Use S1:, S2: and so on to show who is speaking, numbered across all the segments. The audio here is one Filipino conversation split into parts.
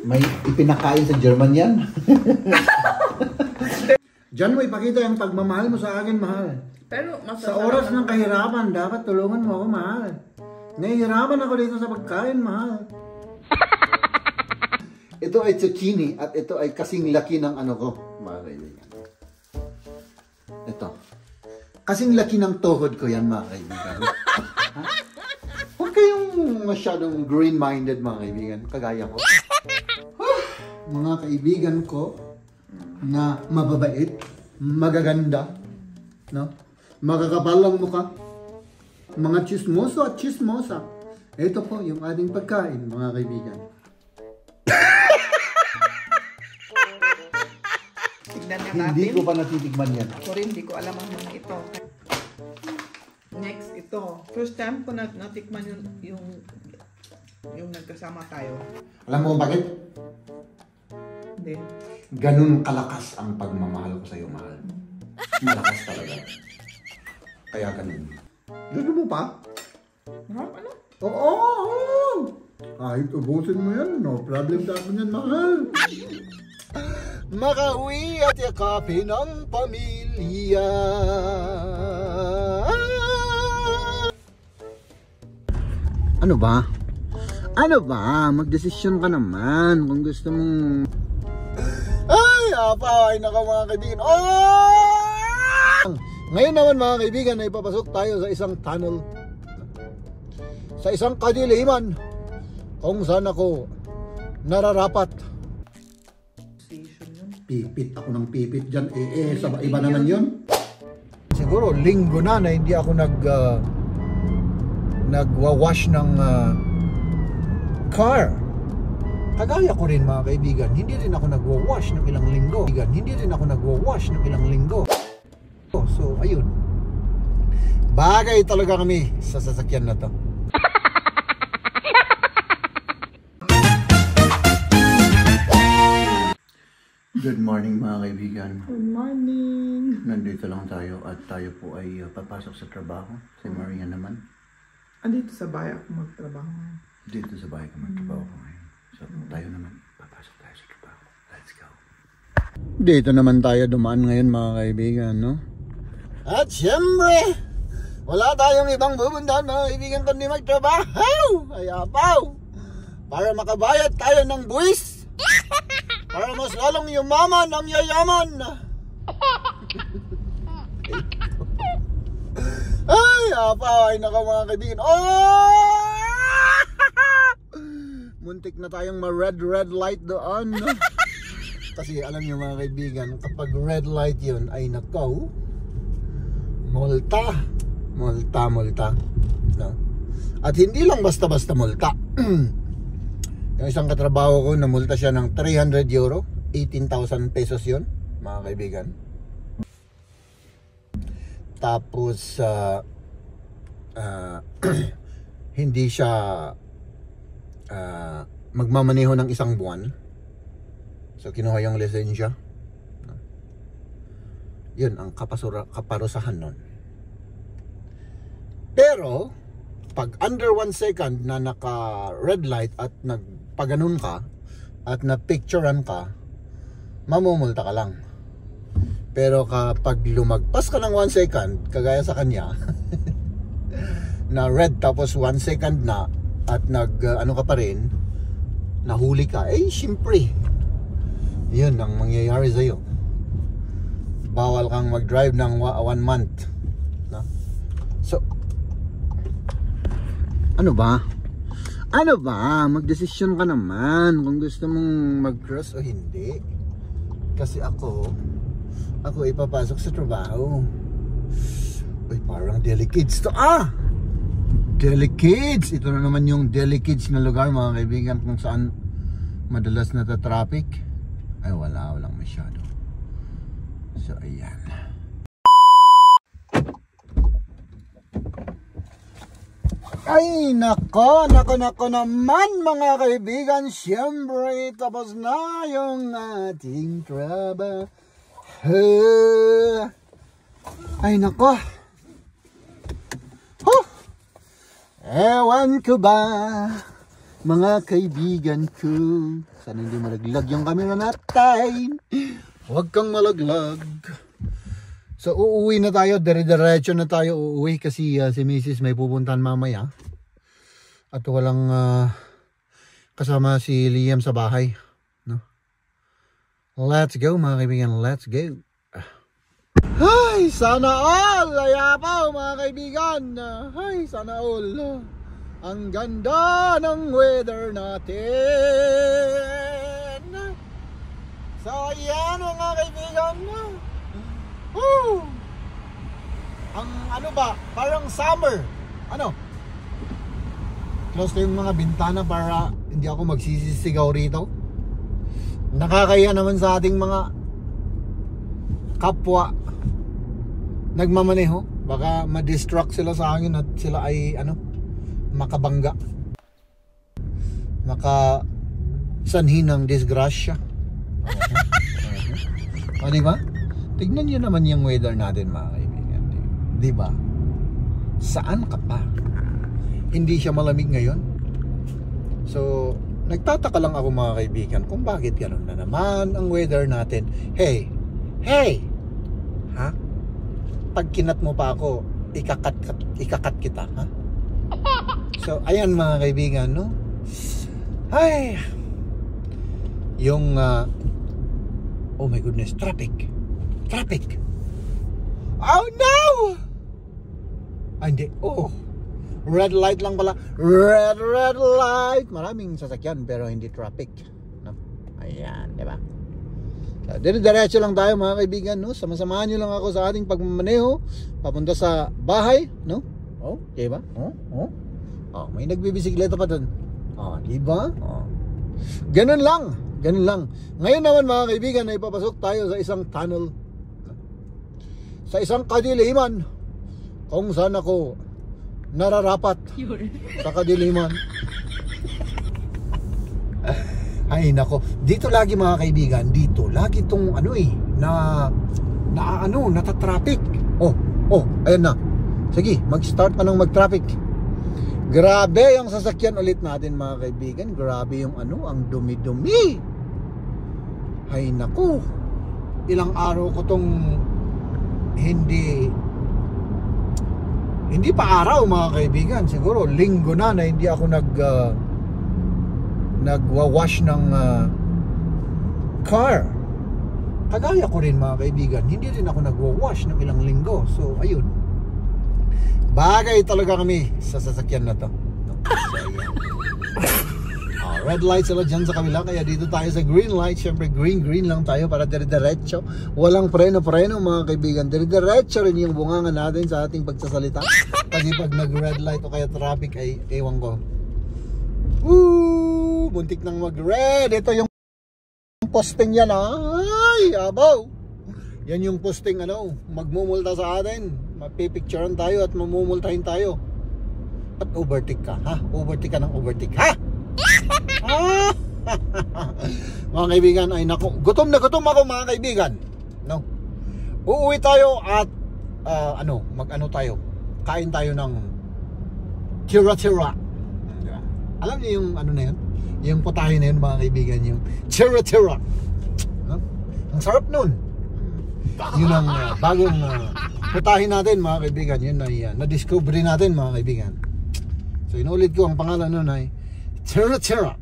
S1: May ipinakain sa German yan. Diyan mo ipakita yung pagmamahal mo sa akin, mahal.
S2: Pero
S1: sa oras ng kahirapan, dapat tulungan mo ako, mahal. Nahihirapan ako dito sa pagkain, mahal. Ito ay zucchini at ito ay kasing laki ng ano ko, mga kaibigan. Ito. Kasing laki ng tuhod ko yan, mga kaibigan. Huwag kayong masyadong green-minded, mga kaibigan. Kagaya ko. Mga kaibigan ko na mababait, magaganda, no? Magkakapal ang mukha, mga chismoso at chismosa. Ito po yung ating pagkain, mga kaibigan.
S2: Tignan na natin.
S1: Hindi ko pa natitigman yan.
S2: Ako rin, hindi ko alam ang mga ito. Next, ito. First time ko natikman yung nagkasama tayo.
S1: Alam mo bakit?
S2: Hindi.
S1: Ganun kalakas ang pagmamahal ko sa iyo, mahal. Malakas talaga. Kaya ganun. Gusto mo pa?
S2: Ano?
S1: Oo! Kahit ubusin mo yan, no problem sa akin yan, mahal. Makauwi at yakapin ang pamilya. Ano ba? Ano ba? Magdesisyon ka naman kung gusto mong... Ay, apa, ay naka mga kaibigan. Oh! Ngayon naman mga kaibigan ay papasok tayo sa isang tunnel. Sa isang kadiliman kung saan ako nararapat. Pipit ako ng pipit dyan. Sa iba naman yun. Siguro linggo na hindi ako nagwawash ng car. Kagaya ko rin mga kaibigan, hindi rin ako nagwawash ng ilang linggo. Hindi rin ako nagwawash ng ilang linggo. So, ayun. Bagay talaga kami sa sasakyan na to. Good morning mga kaibigan.
S2: Good morning.
S1: Nandito lang tayo at tayo po ay papasok sa trabaho. Si Maria naman.
S2: Andito sa bahay ako magtrabaho.
S1: Dito sa bahay ka magtrabaho ko ngayon. So, tayo naman, papasok tayo sa trabaho. Let's go. Dito naman tayo dumaan ngayon mga kaibigan, no? At syempre, wala tayong ibang pupuntahan mga kaibigan kundi magtrabaho. Ay apaw! Para makabayad tayo ng buwis. Para mas lalong yumaman ang yayaman. Ay apaw! Ay naka mga kaibigan. Oh! Muntik na tayong ma-red light doon, no? Kasi alam niyo mga kaibigan, kapag red light yun ay nakaw, multa, no? At hindi lang basta-basta multa. Yung isang katrabaho ko, namulta siya ng 300 euro, 18,000 pesos yun, mga kaibigan. Tapos, hindi siya magmamaneho ng isang buwan. So kinuha yung lisensya. Yun ang kaparusahan nun. Pero pag under 1 second na naka red light at nagpaganon ka at na-picturean ka, mamumulta ka lang. Pero kapag lumagpas ka ng 1 second, kagaya sa kanya na red tapos 1 second na at ano ka pa rin, nahuli ka, syempre yun ang mangyayari sa'yo. Bawal kang mag-drive ng 1 month, no? So ano ba magdesisyon ka naman kung gusto mong mag-cross o hindi. Kasi ako ipapasok sa trabaho. Uy, parang Delikids to. Delikids! Ito na naman yung Delikids na lugar mga kaibigan kung saan madalas nata-traffic. Ay walang masyado. So ayan. Ay nako naman mga kaibigan. Siyempre tapos na yung ating trabaho. Ay nako. Ewan ko ba Mga kaibigan ko. Sana hindi malaglag yung camera natin. Huwag kang malaglag. So uuwi na tayo, dire-diretso na tayo uuwi kasi si Mrs. may pupuntahan mamaya. At walang kasama si Liam sa bahay, no? Let's go mga kaibigan, let's go. Ay, sana all! Ayapaw mga kaibigan. Ay, sana all. Ang ganda ng weather natin. So ayan mga kaibigan. Ang ano ba, parang summer. Ano? Close na yung mga bintana para hindi ako magsisisigaw rito. Nakakaya naman sa ating mga kapwa nagmamaneho. Baka ma-distract sila sa hangin at sila ay ano, makabangga. Makasanhi ng disgrasya. O diba? Tignan nyo naman yung weather natin mga kaibigan. Diba? Saan ka pa? Hindi siya malamig ngayon. So, nagtataka lang ako mga kaibigan kung bakit ganun na naman ang weather natin. Hey! Hey! Ha? Pag kinat mo pa ako, ikakat kita, ha? So, ayan mga kaibigan, no? Ay! Yung, oh my goodness, traffic! Oh no! Ah, hindi. Oh, red light lang pala. Red light. Maraming sasakyan pero hindi traffic, no? Ayan, di ba? So, diretso lang tayo mga kaibigan, no? Sama-samahan nyo lang ako sa ating pagmamaneho papunta sa bahay, no? Oh, di ba? Oh, may nagbibisikleta pa dun. Oh, di ba? Oh. Ganun lang. Ngayon naman mga kaibigan ay papasok tayo sa isang tunnel, sa isang kadiliman kung saan ako nararapat sa kadiliman. Ay nako, dito lagi mga kaibigan, dito lagi tong ano natatraffic. Oh, ayan na. Sige, mag-start pa ng mag-traffic. Grabe yung sasakyan ulit natin mga kaibigan. Grabe yung ang dumi-dumi. Ay nako, ilang araw ko tong hindi pa araw mga kaibigan, siguro linggo na hindi ako nagwawash ng car. Kagaya ko rin mga kaibigan, hindi rin ako nagwawash ng ilang linggo. So ayun, bagay talaga kami sa sasakyan na to. So ayan. Red light sila dyan sa kabila, kaya dito tayo sa green light. Siyempre green lang tayo para dire-diretso. Walang preno mga kaibigan. Dire-diretso rin yung bunganga natin sa ating pagsasalita. Kasi pag nag-red light o kaya traffic ay ewan ko. Buntik nang mag-red. Ito yung posting yan. Ay, abaw. Yan yung posting magmumulta sa atin. Mapipicturean tayo at mamumultahin tayo. At overtake ka, ha? Overtake ka ng overtake, ha? Mga kaibigan, ay nako, gutom na gutom ako mga kaibigan, no? Uuwi tayo at tayo, kain tayo ng tira-tira. Alam niyo yung na yun, yung putahe na yun mga kaibigan, yung tira-tira, no? Ang sarap nun. Yun ang bagong putahe natin mga kaibigan. Yun ay na-discover natin mga kaibigan. So inulit ko, ang pangalan nun ay tira-tira.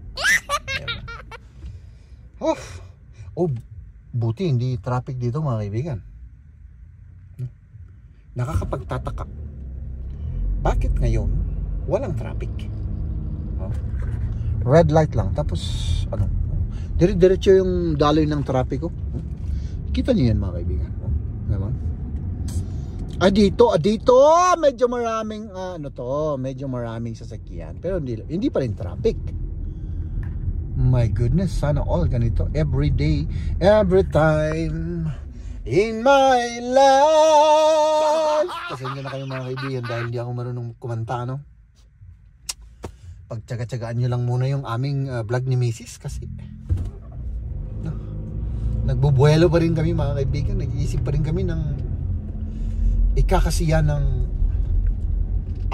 S1: Buti hindi traffic dito mga kaibigan. Nakakapagtataka, bakit ngayon walang traffic? Red light lang, tapos dire-diretso yung daloy ng trapiko. Kita niyo yan mga kaibigan, diba? Dito medyo maraming medyo maraming sasakyan, pero hindi pa rin traffic. My goodness, sana all ganito every day, every time in my life. Pasensya na kayo mga kaibigan dahil hindi ako marunong kumanta, no? Pagtsaga-tsagaan nyo lang muna yung aming vlog ni Mrs. kasi nagbubuelo pa rin kami mga kaibigan. Nag-iisip pa rin kami ng ikakasiya ng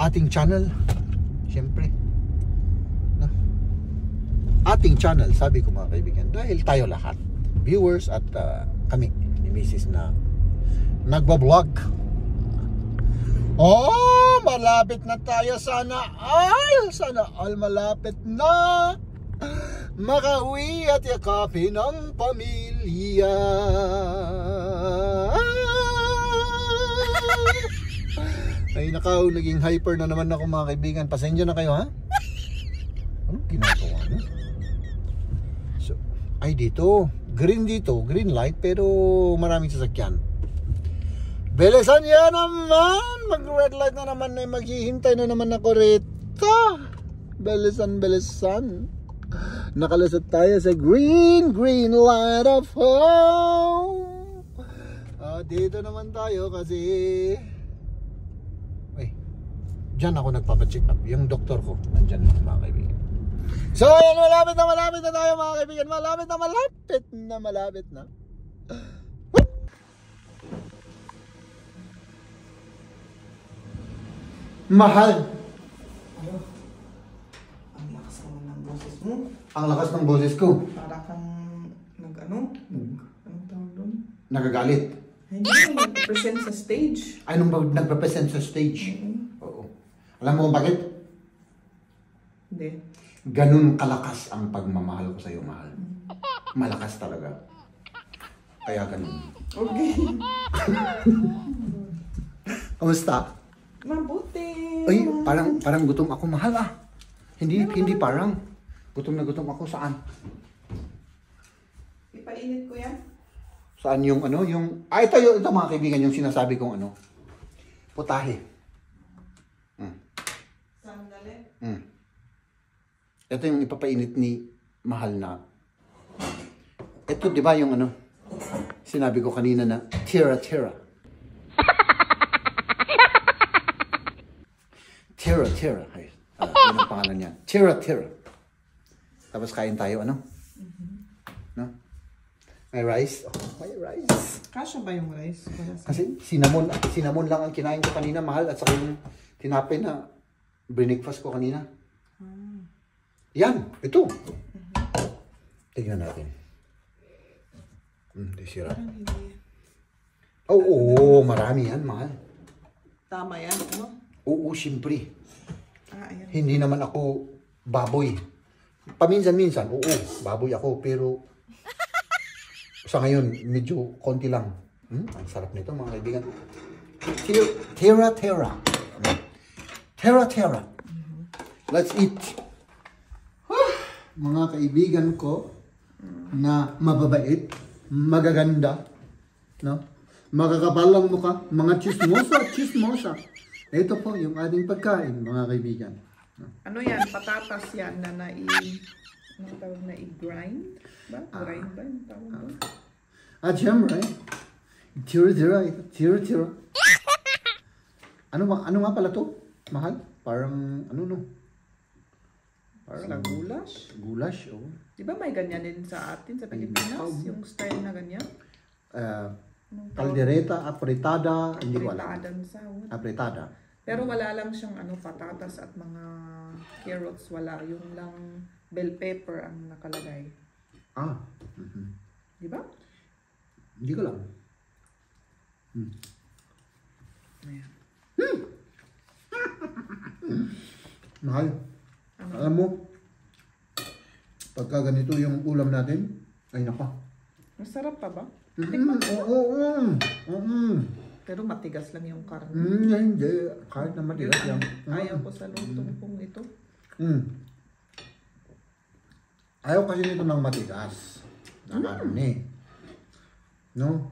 S1: ating channel. Siyempre ating channel, sabi ko mga kaibigan, dahil tayo lahat, viewers at kami ni Mrs. na nagbablog. Oh, malapit na tayo, sana all malapit na makauwi at yakapin ang pamilya. Ay nakaw, naging hyper na naman ako mga kaibigan. Pasensya na kayo ha. Anong ginagawa no? So, ay dito, green light pero maraming sasakyan. Belesan yan naman, mag red light na naman, maghihintay na naman ako rito. Belesan. Nakalusot tayo sa green light of home. Dito naman tayo kasi diyan ako nagpapacheck up. Yung doktor ko nandyan mga kaibigan. So ayan, malapit na tayo mga kaibigan. Malapit na. Mahal.
S2: Ang lakas naman ng boses mo.
S1: Ang lakas ng boses ko.
S2: Para kang anong tawag doon?
S1: Nagagalit.
S2: Hindi mo nag-present sa stage.
S1: Ay, nung nagpa-present sa stage. Oo. Alam mo kung bakit?
S2: Hindi.
S1: Ganun kalakas ang pagmamahal ko sa iyo, mahal. Malakas talaga. Kaya ganun.
S2: Okay.
S1: Kamusta?
S2: Mabuti.
S1: Ay, parang gutom ako, mahal ah. Hindi parang. Gutom na gutom ako. Saan?
S2: Ipainit ko yan.
S1: Saan yung ito mga kaibigan, yung sinasabi kong putahe.
S2: Sandali.
S1: Ito yung ipapainit ni mahal na. Ito, di ba yung sinabi ko kanina na tira. Tira. Ay, yun ang pangalan niya. Tira. Tapos kain tayo, No? May rice? Oh, may rice.
S2: Kasya ba yung rice?
S1: Kasi cinnamon lang ang kinain ko kanina, mahal. At saka yung tinapay na breakfast ko kanina. Yan, ito. Tignan natin. Di sira. Oo, marami yan, mahal.
S2: Tama yan, no?
S1: Oo, siyempre.
S2: Ayan.
S1: Hindi naman ako baboy. Paminsan-minsan, oo, baboy ako. Pero sa ngayon, medyo konti lang. Ang sarap nito mga kaibigan. Tira. Tira. Let's eat. Mga kaibigan ko na mababait, magaganda, no? Makakapalang mukha, mga chismosa. Ito po yung ating pagkain, mga kaibigan.
S2: Ano yan? Patatas yan na i-grind? Ba? Grind ba yung tawag doon?
S1: At syempre, tira. Ano nga pala to? Mahal? Parang,
S2: Parang gulash?
S1: Gulash, oh.
S2: Di ba may ganyan din sa atin, sa Pilipinas? Yung style na ganyan?
S1: Caldereta, apretada, hindi ko alam.
S2: Apretada sa
S1: Apretada.
S2: Pero wala lang siyang patatas at mga carrots. Wala. Yung lang bell pepper ang nakalagay. Di ba?
S1: Hindi ko lang.
S2: Ayan.
S1: Mahal. Alam mo, pagka ganito yung ulam natin, ay naka.
S2: Masarap pa ba?
S1: Oo.
S2: Pero matigas lang yung karne.
S1: Hindi. Kahit na matigas yan.
S2: Ayaw ko sa lutong pong ito.
S1: Ayaw kasi nito ng matigas. Na karne. No?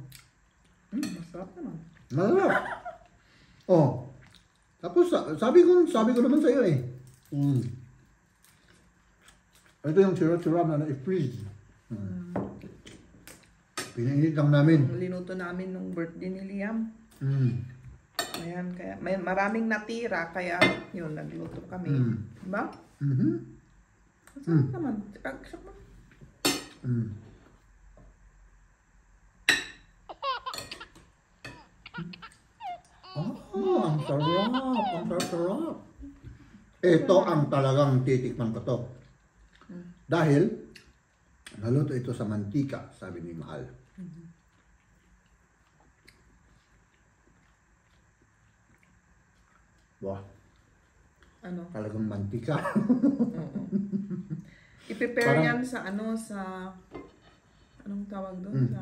S2: Masarap naman.
S1: Masarap. Oh. Tapos sabi ko naman sa iyo eh. Ito yung tira na na-freeze. Pinainit lang namin.
S2: Linuto namin nung birthday ni Liam. Ayan, kaya may maraming natira, kaya yun, nagluto kami. Diba? Masarap naman.
S1: Ang sarap. Ito ang talagang titikman ko to. Dahil, naluto ito sa mantika, sabi ni Mahal. Wah,
S2: Ano?
S1: talagang mantika.
S2: Oo. I-prepare
S1: Parang-
S2: yan sa ano, sa... Anong tawag doon? Sa...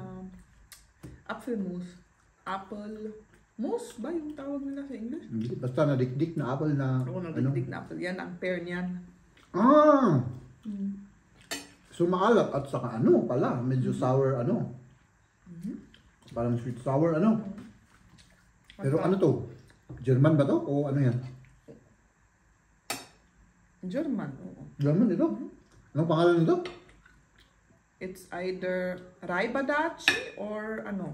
S2: Apple mousse. Apple mousse ba yung tawag nila sa English?
S1: Hindi, basta nadikdik na apple na,
S2: Oo, nagdigdig na apple. Yan ang pair niyan.
S1: Ah!
S2: Mm.
S1: So maalat at saka ano pala, medyo sour ano. Parang sweet sour ano. Pero ano to? German ba to? O ano yan?
S2: German, oo.
S1: German ito? Anong pangalan nito?
S2: It's either Raibadachi or ano.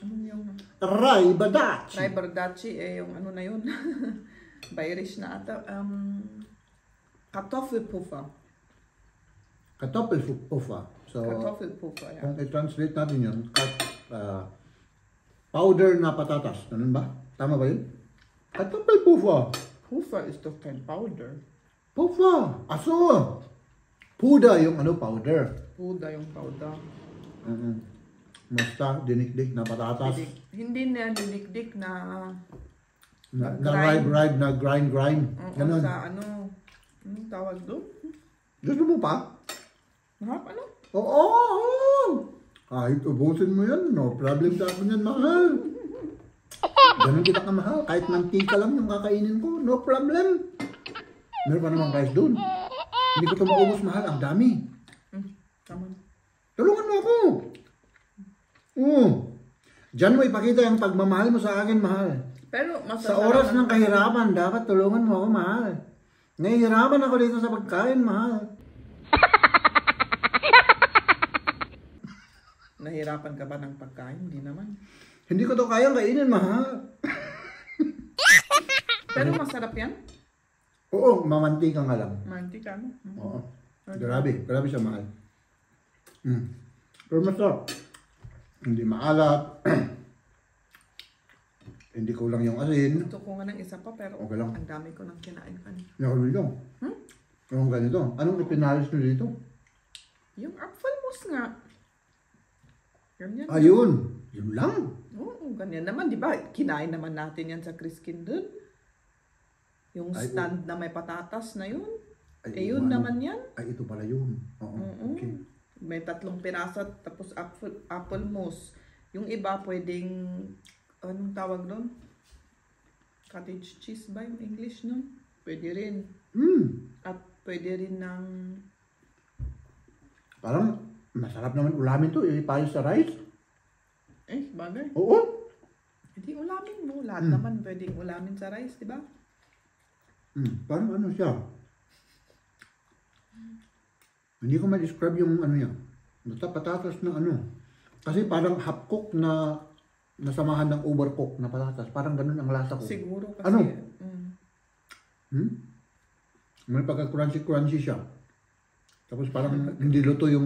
S2: Ano yung...
S1: Rai Badachi.
S2: Raibadachi, eh yung ano na yun. Bayerish na ata. Kartoffelpuffer.
S1: Kartoffelpuffer. So,
S2: Kartoffelpuffer, yeah.
S1: kung i-translate natin yun, powder na patatas. Ganun ba? Tama ba yun? Kartoffelpuffer.
S2: Puffer is the kind powder.
S1: Puffer. Aso. Puda yung ano powder.
S2: Puda yung powder.
S1: Basta dinikdik na patatas.
S2: Hindi na dinikdik na
S1: Na ribe na grind. Ganun.
S2: sa ano. Anong tawag doon?
S1: Gusto mo pa?
S2: Mahap ano?
S1: Oo. Kahit ubusin mo yan, no problem sa akin yan, mahal. Ganun kita kamahal. Kahit mantika lang yung kakainin ko, no problem. Meron pa naman guys doon. Hindi ko ito maubos, mahal. Ang dami.
S2: Tama.
S1: Tulungan mo ako. Diyan mo ipakita yung pagmamahal mo sa akin, mahal.
S2: Pero
S1: Sa oras ng kahirapan, dapat tulungan mo ako, mahal. Nahihirapan ako dito sa pagkain, mahal.
S2: Nahirapan ka ba ng pagkain? Hindi naman.
S1: Hindi ko to kayang kainin, mahal.
S2: Pero masarap yan.
S1: Oo, mamantika nga lang.
S2: Mantika, no?
S1: Oo. Grabe siya, mahal. Pero masarap. Hindi maalat. Hindi kulang yung asin.
S2: Gusto ko nga ng isa pa, pero
S1: Okay lang.
S2: ang dami ko nang kinain kanina.
S1: Yung dito. Yung ganito. Anong ipinalis nyo dito?
S2: Yung apple mousse nga. Ganyan.
S1: Ayun. Yun lang.
S2: Oo, ganyan naman. Di ba? Kinain naman natin yan sa Criskin doon. Yung
S1: Ay,
S2: stand na may patatas na yun.
S1: Ay,
S2: Yun
S1: ano?
S2: naman yan.
S1: Ay, ito pala yun. Oo.
S2: Oo.
S1: Okay.
S2: May 3 piraso tapos apple mousse. Yung iba pwedeng, anong tawag doon? Cottage cheese ba yung English nun? Pwede rin. At pwede rin ng...
S1: Parang masarap naman ulamin to. Ipayo sa rice.
S2: Bagay.
S1: Oo.
S2: Hindi ulamin mo. Lahat naman pwedeng ulamin sa rice, di ba?
S1: Parang ano siya. Hindi ko ma-describe yung ano niya. Basta patatas na ano. Kasi parang half-cook na nasamahan ng overcook na patatas. Parang ganun ang lasa ko.
S2: Siguro kasi...
S1: Ano? May pagka-crunchy siya. Tapos parang hindi luto yung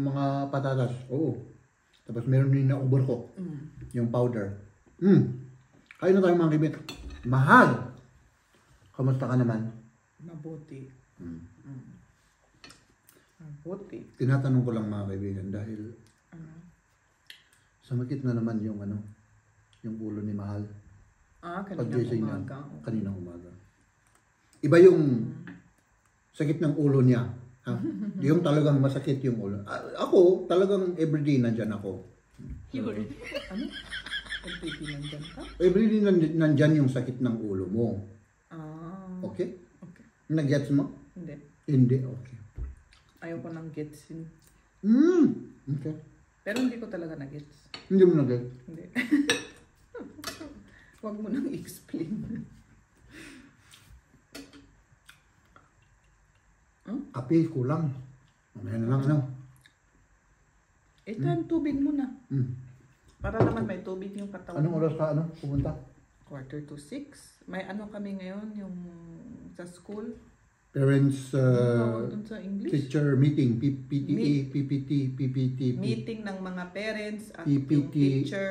S1: mga patatas. Oo. Tapos meron din na overcook. Yung powder. Kain na tayo mga kibit. Mahal! Kamusta ka naman?
S2: Mabuti. Mabuti.
S1: Tinatanong ko lang mga kaibigan dahil sumakit na naman yung ano, yung ulo ni Mahal.
S2: Kaninang umaga.
S1: Kaninang umaga. Iba yung sakit ng ulo niya. Ha? Yung talagang masakit yung ulo. Ako, talagang everyday nandyan ako.
S2: Ano? Everyday nandyan ka?
S1: Everyday nandyan yung sakit ng ulo mo. Okay?
S2: Okay.
S1: Nag-gets mo?
S2: Hindi.
S1: Hindi, okay.
S2: Ayoko nang gets yun.
S1: Okay.
S2: Pero hindi ko talaga na-gets.
S1: Hindi mo nag-get.
S2: Hindi. Huwag mo nang explain.
S1: Kape, kulang. Mamaya na lang, ano?
S2: Ito ang tubig mo na. Para naman may tubig yung katawan.
S1: Anong oras ka, ano, pupunta?
S2: 5:45. May ano kami ngayon, yung sa school.
S1: Parents,
S2: Tawag dun sa English?
S1: teacher meeting, PPTA, PPT.
S2: Meeting ng mga parents at
S1: PPT.
S2: yung teacher.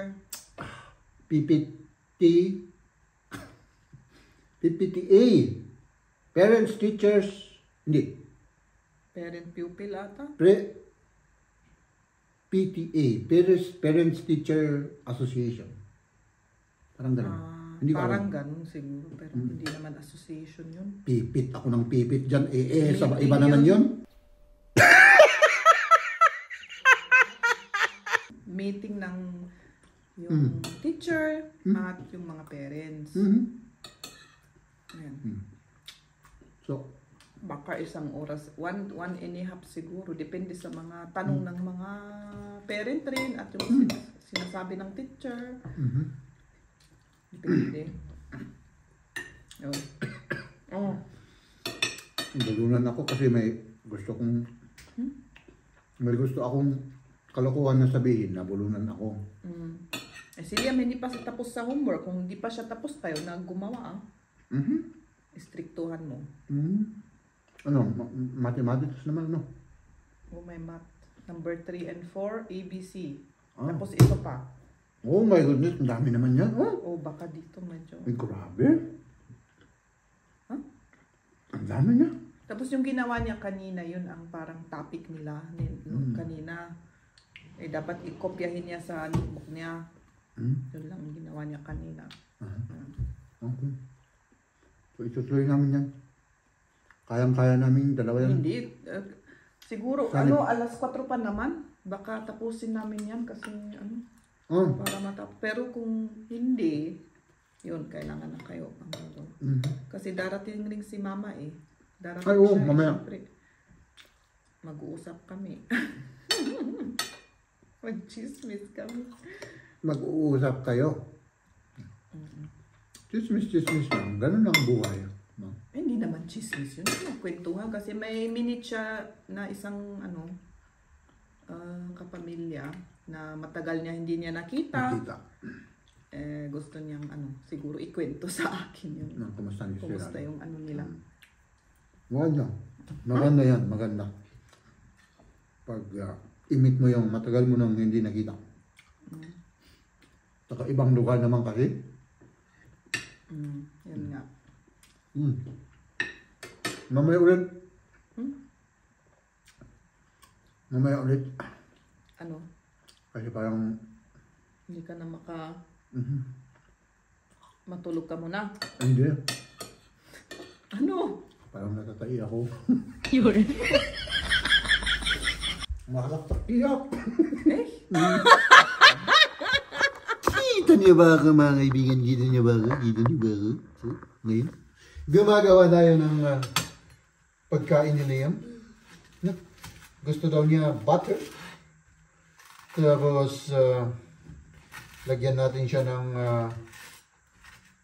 S1: PPTA. Parents, teachers, hindi.
S2: Parent-pupil ata?
S1: PTA, Parents Teacher Association. Parang gano'n. Hindi
S2: Parang ganun siguro, pero hindi naman association yun.
S1: Pipit ako ng pipit dyan. Sa iba naman yun.
S2: Meeting ng yung teacher at yung mga parents. Ayan.
S1: So,
S2: baka isang oras, one and a half siguro. Depende sa mga tanong ng mga parent rin at yung sinasabi ng teacher. Depende. Yun. Oh.
S1: Balunan ako kasi may gusto akong kalokohan na sabihin na bulunan ako.
S2: Eh si Liam hindi pa siya tapos sa homework. Kung hindi pa siya tapos tayo na gumawa istriktuhan mo.
S1: Ano, mathematics naman, no?
S2: Oh, may math. Number 3 and 4, ABC. Tapos ito pa.
S1: Oh my goodness, ang dami naman yan.
S2: Oh, baka dito medyo.
S1: Ay, grabe. Ang dami niya.
S2: Tapos yung ginawa niya kanina, yun ang parang topic nila kanina. Eh, dapat ikopyahin niya sa notebook niya. Yun lang yung ginawa niya kanina.
S1: Okay. So, itutuloy namin yan. Kayang-kaya namin dalawa yan.
S2: Hindi. Siguro, alas 4 pa naman. Baka tapusin namin yan kasi para matapos. Pero kung hindi, yun, kailangan na kayo pang kasi darating rin si mama eh. Darating siya,
S1: mamaya.
S2: Siyempre, mag-uusap kami. Mag-chismis kami.
S1: Mag-uusap kayo. Chismis lang. Ganun ang buhay.
S2: Hindi naman chismis yun. Kwentuhan kasi may minute siya na isang kapamilya na matagal niya hindi niya nakita. Gusto niyang siguro ikwento sa akin yun.
S1: Kumusta
S2: yung nila.
S1: Maganda yan, maganda. Pag imit mo yung matagal mo nang hindi nakita. Saka ibang lugar naman kasi.
S2: Yan nga.
S1: Mamaya ulit. Mamaya ulit.
S2: Ano?
S1: Kasi parang
S2: hindi ka na matulog ka muna.
S1: Hindi.
S2: Ano?
S1: Parang natatai ako.
S2: Yun.
S1: Malaktak-iyak. Kita niyo ba ako mga kaibigan? Kita niyo ba ako? So, ngayon, gumagawa tayo ng pagkain ni Liam. Gusto daw niya butter. Tapos, lagyan natin siya ng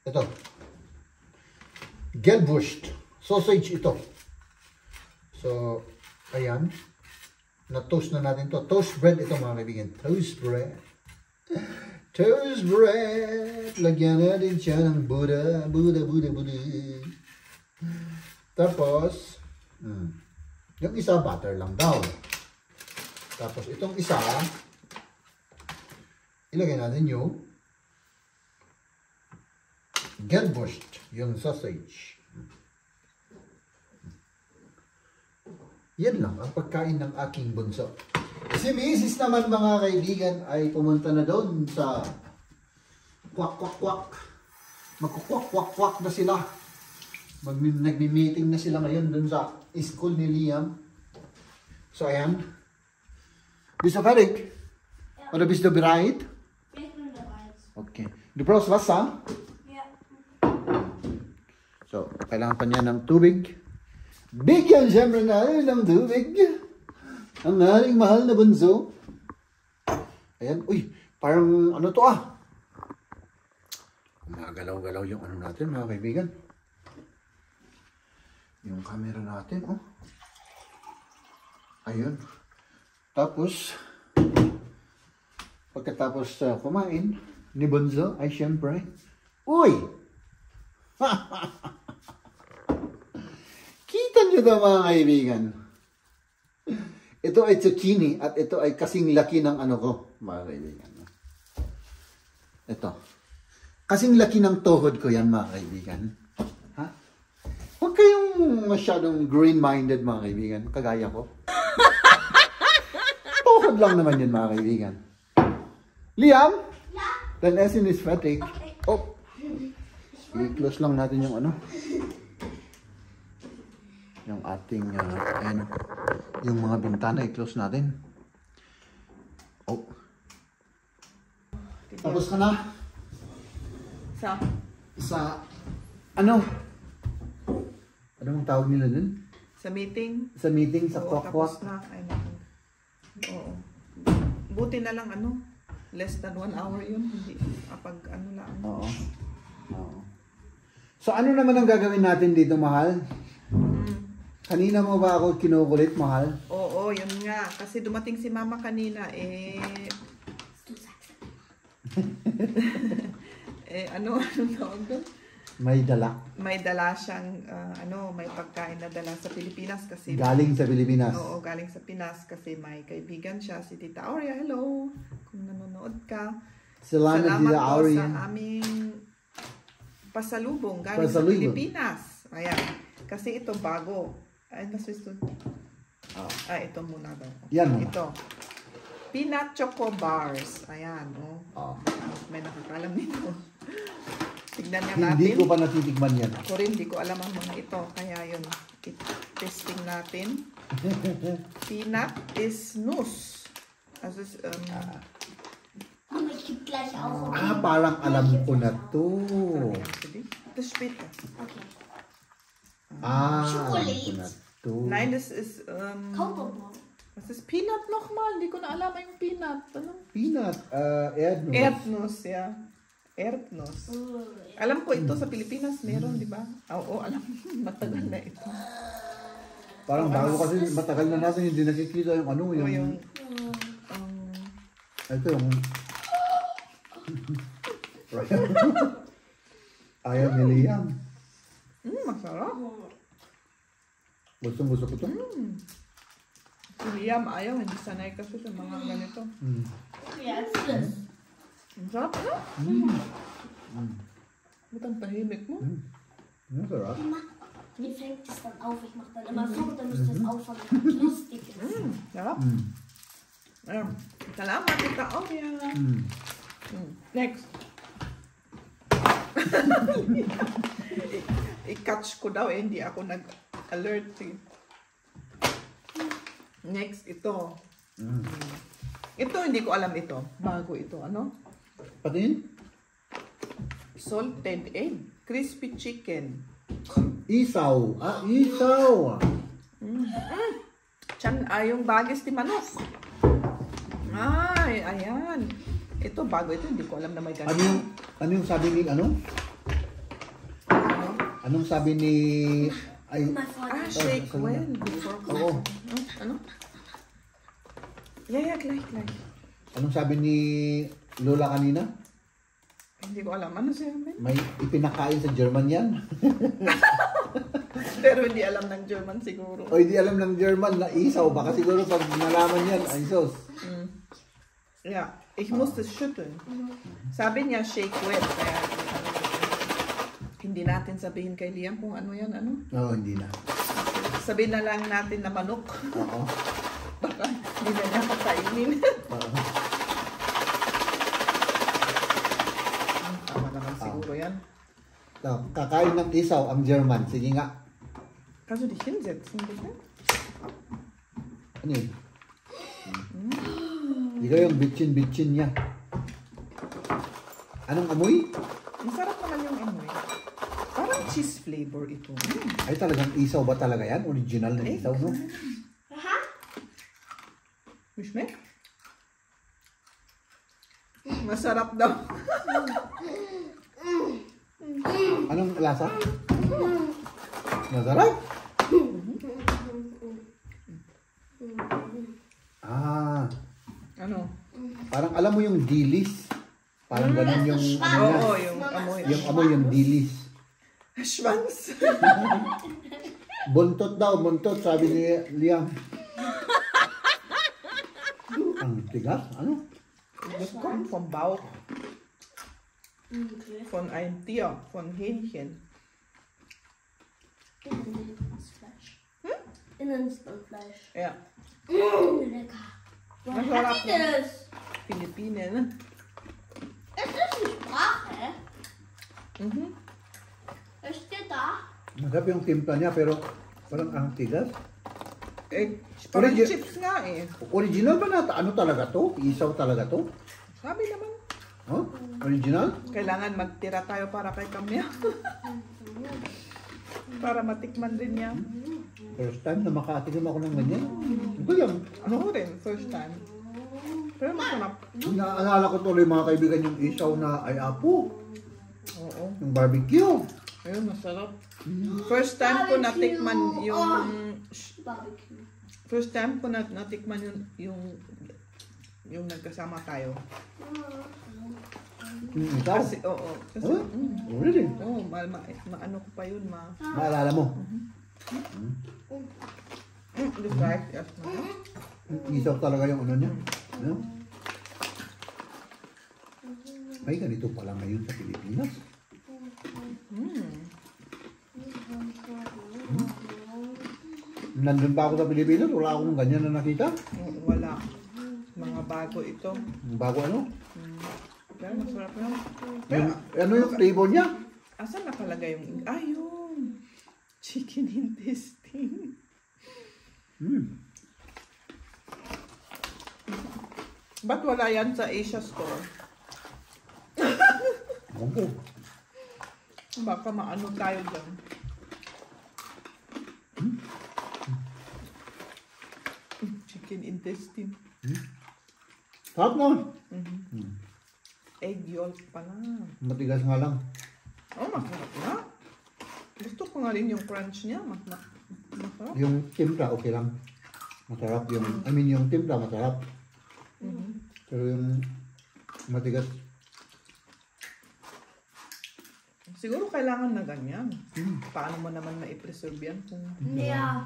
S1: ito. Gelbwurst. Sausage ito. So, ayan. Na-toast na natin to. Toast bread ito mga kaibigan. Toast bread. Toast bread. Lagyan natin siya ng Buddha. Tapos, yung isa butter lang daw. Tapos itong isa, ilagay natin yung Gelbwurst, yung sausage. Yan lang ang pagkain ng aking bunso. Si Mrs. naman mga kaibigan ay pumunta na doon sa kwak. Magkukwak na sila. Nagmi-meeting na sila ngayon doon sa school ni Liam. So ayan. Bist du fertig?
S3: Ja.
S1: Oder bist du bereit?
S3: Ich bin bereit.
S1: Okay. Du brauchst Wasser?
S3: Ja.
S1: So, kailangan pa niya ng tubig. Bigyan siyempre natin ng tubig. Ang ating mahal na bunso. Ayan. Uy, parang ano to Magalaw-galaw yung natin mga kaibigan. Yung camera natin, Ayun. Tapos, pagkatapos kumain ni Bunso, ay syempre, uy! Kita nyo daw mga kaibigan. Ito ay zucchini at ito ay kasing laki ng ko, mga kaibigan. Ito. Kasing laki ng tuhod ko yan, mga kaibigan. Ha? Huwag kayong masyadong green-minded mga kaibigan, kagaya ko. Tuhod lang naman yun mga kaibigan. Liam? Then Esin is fatigue.
S3: Okay.
S1: Oh. I-close lang natin yung ano. Yung ating, yung mga bintana, i-close natin. Oh. Tapos ka na? Sa, ano? Ano ang tawag nila dun?
S2: Sa meeting?
S1: Sa meeting, sa
S2: Oo,
S1: kwak-kwak.
S2: tapos na. Ay, naku. Oo. Buti na lang ano, less than 1 hour yun. Hindi, kapag ano lang.
S1: Oo. Oo. So ano naman ang gagawin natin dito, mahal? Kanina mo ba ako kinukulit, mahal?
S2: Oo, yun nga. Kasi dumating si mama kanina, anong tawag doon?
S1: May dala.
S2: May dala siyang, may pagkain na dala sa Pilipinas kasi...
S1: Galing sa Pilipinas.
S2: Oo, galing sa Pinas kasi may kaibigan siya, si Tita Aurea. Hello, kung nanonood ka.
S1: Salamat Tita
S2: po
S1: Aurea.
S2: sa aming pasalubong galing sa Pilipinas. Ayan, kasi ito bago. Ay, nasusto. Ito muna daw.
S1: Yan.
S2: Ito. Peanut Choco Bars. Ayan, may nakakalam nito. Tignan niya natin.
S1: Hindi ko pa natitikman yan.
S2: Ako rin, hindi ko alam ang mga ito. Kaya yun, testing natin. Peanut is nuss. Also,
S3: Mama, ich gebe gleich auch.
S1: Parang alam ko na to.
S2: Das später.
S3: Okay.
S1: Alam
S3: Schokolade.
S1: ko na to.
S2: Nein, das ist,
S3: Kaubonbon.
S2: was ist Peanut nochmal? Hindi ko na alam yung peanut. Ano?
S1: Peanut. Erdnuss.
S2: Erdnuss, ja. Erdnuss. Alam ko ito sa Pilipinas, meron, di ba? Oo, alam. Matagal na ito.
S1: Parang bago kasi matagal na natin hindi nakikita yung ano.
S2: O
S1: Yung, ito yung... Ayaw ni Liam.
S2: Masarap.
S1: Gusto ko to.
S2: Si Liam ayaw, hindi sanay kasi sa mga ganito.
S3: Ja, das.
S2: Masarap, ano? Ba't ang tahimik mo?
S1: Masarap.
S3: Wie fängt es dann auf? Ich mache dann immer so, dann müsst ihr es auffangen, damit es lustig ist.
S2: Sarap. Ayan. Salamat, Tita Aurea. Next. I-catch ko daw, hindi ako nag-alert. Next, ito. Ito, hindi ko alam ito. Bago ito, ano?
S1: Patin?
S2: Salted egg. Crispy chicken.
S1: Isaw. Isaw.
S2: Yung bagis ni manok. Ay, ayan. Ito, bago ito. Hindi ko alam na may ganun.
S1: Ano yung sabi ni, ano? Anong sabi ni...
S2: Shake well before
S1: Oo.
S2: Ano? Yeah, gleich.
S1: Anong sabi ni Lola kanina?
S2: Hindi ko alam. Ano siya?
S1: May ipinakain sa German yan.
S2: Pero hindi alam ng German siguro.
S1: O hindi alam ng German na isaw. Baka siguro pag nalaman yan, ay sos.
S2: Ja, ich muss das schütteln. Sabi niya, shake well. Kaya hindi natin sabihin kay Liam kung ano yan, ano?
S1: Oo, hindi na.
S2: Sabihin na lang natin na manok.
S1: Oo.
S2: Baka hindi na niya kakainin.
S1: Oo.
S2: Tama naman siguro yan.
S1: Kakain ng isaw ang German. Sige nga.
S2: Kannst du dich hinsetzen, bitte?
S1: Ano yun? Ikaw yung bitchin niya. Anong amoy?
S2: Masarap naman yung amoy. Parang cheese flavor ito.
S1: Ay talagang isaw ba talaga yan? Original na isaw, no?
S3: Aha.
S2: Wie schmeckt? Masarap daw.
S1: Anong lasa? Masarap?
S2: Ano?
S1: Parang alam mo yung dilis? Parang ganun yung ano niya.
S2: Oo, yung amoy.
S1: Yung amoy yung dilis.
S2: Schwanz.
S1: Buntot daw, buntot, sabi ni Liam. Ang tigas, ano?
S2: Das kommt vom Bauch.
S3: Okay.
S2: Von einem Tier, von Hähnchen.
S3: Das Instant-Fleisch.
S2: Ja.
S3: Lecker. Woher
S2: Masarap
S3: hat die das?
S2: Pilipinen.
S3: Ist das eine Sprache?
S2: Mhm.
S3: Was steht da?
S1: Masarap yung timpla niya pero parang ang tigas.
S2: Eh, parang
S1: Origi-
S2: chips nga eh.
S1: Original ba na? Ano talaga to? Isaw talaga to?
S2: Sabi naman,
S1: Huh? Original?
S2: kailangan magtira tayo para kay Kamya. Para matikman din niya.
S1: First time na makatikim ako ng ganyan. Ito yan.
S2: Ako rin, first time. Pero masarap.
S1: Naalala ko tuloy mga kaibigan yung isaw na ay apo.
S2: Oo.
S1: Yung barbecue.
S2: Ayun, masarap. First time ko natikman yung...
S3: Barbecue.
S2: First time ko natikman yung nagkasama tayo.
S1: Isaw.
S2: Kasi, oo. Kasi,
S1: Huh? Really?
S2: oo, maano ko pa yun,
S1: Maalala mo?
S2: Just like, yes,
S1: Isaw talaga yung ano niya. Ano? Ay, ganito pala ngayon sa Pilipinas. Nandun pa ako sa Pilipinas, wala akong ganyan na nakita.
S2: Wala. Mga bago ito.
S1: Bago ano?
S2: Pero masarap lang.
S1: Yung, ano yung flavor niya?
S2: Asan nakalagay yung... Ayun! Chicken intestine. Ba't wala yan sa Asia store?
S1: Opo.
S2: Baka maano tayo dyan. Chicken intestine.
S1: Sarap na.
S2: Egg yolk pala.
S1: Matigas nga lang.
S2: Oh, masarap na. Gusto ko nga rin yung crunch niya. Masarap.
S1: Yung timpla, okay lang. Masarap yung, I mean yung timpla, masarap. Pero yung matigas,
S2: Siguro kailangan na ganyan. Paano mo naman ma-preserve yan kung...
S3: Ja.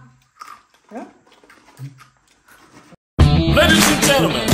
S2: Ha?
S4: Ladies and gentlemen,